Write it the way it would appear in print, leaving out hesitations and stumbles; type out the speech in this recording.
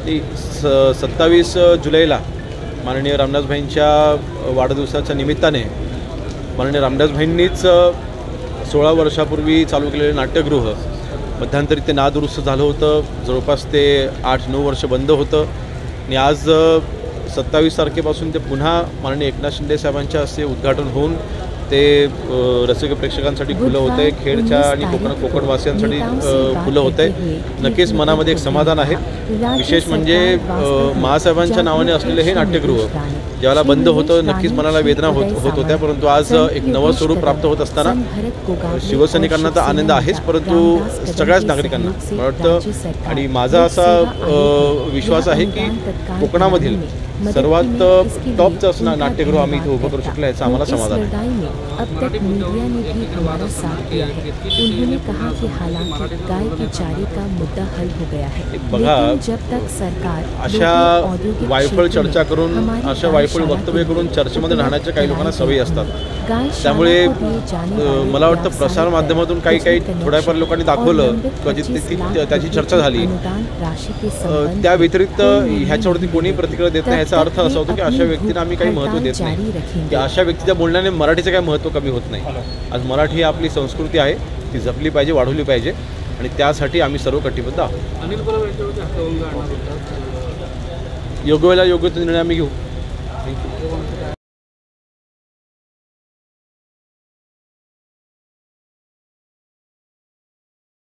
27 जुलैला माननीय रामदासभाईंच्या वाढदिवसाच्या निमित्ताने माननीय रामदासभाईंनीच 16 वर्षापूर्वी चालू केलेले नाट्यगृह मध्यंतरी ते नादुरुस्त झालं होतं. जवळपास ते 8-9 वर्ष बंद होतं आणि आज 27 तारखेपासून ते पुन्हा माननीय एकनाथ शिंदे साहेबांच्या हस्ते उद्घाटन होऊन ते रसिक प्रेक्षकांसाठी खुलं होतं आहे. खेडच्या आणि कोकणवासियांसाठी खुलं होतं आहे. नक्कीच मनामध्ये एक समाधान आहे. विशेष म्हणजे महासाहेबांच्या नावाने असलेले हे नाट्यगृह ज्याला बंद होतं नक्कीच मनाला वेदना होत होत्या, परंतु आज एक नवं स्वरूप प्राप्त होत असताना शिवसैनिकांना तर आनंद आहेच, परंतु सगळ्याच नागरिकांना मला वाटतं आणि माझा असा विश्वास आहे की कोकणामधील सर्वात टॉपचं असं नाट्यगृह आम्ही इथे उभं करू शकलो याचं आम्हाला समाधान आहे. अब तक मीडिया ने भी हमारा साथ दिया है. उन्होंने कहा कि हालांकि गाय के चारे का मुद्दा हल हो गया है, लेकिन जब तक सरकार अशा वायफळ चर्चा करून अशा वायफळ वक्तव्य करून चर्चेमध्ये राहण्याच्या काही लोकांना सवयी असतात. त्यामुळे मला वाटतं प्रसार माध्यमातून काही थोड्याफार लोकांनी दाखवलं त्याची चर्चा झाली. त्या व्यतिरिक्त ह्याच्यावरती कोणी प्रतिक्रिया देत नाही. याचा अर्थ असा होतो की अशा व्यक्तींना आम्ही काही महत्त्व देत नाही, की अशा व्यक्तीच्या बोलण्याने मराठीचं काही महत्त्व कमी होत नाही. आज मराठी ही आपली संस्कृती आहे, ती जपली पाहिजे, वाढवली पाहिजे आणि त्यासाठी आम्ही सर्व कटिबद्ध आहोत. योग्य वेळेला योग्य निर्णय आम्ही घेऊ. थँक्यू.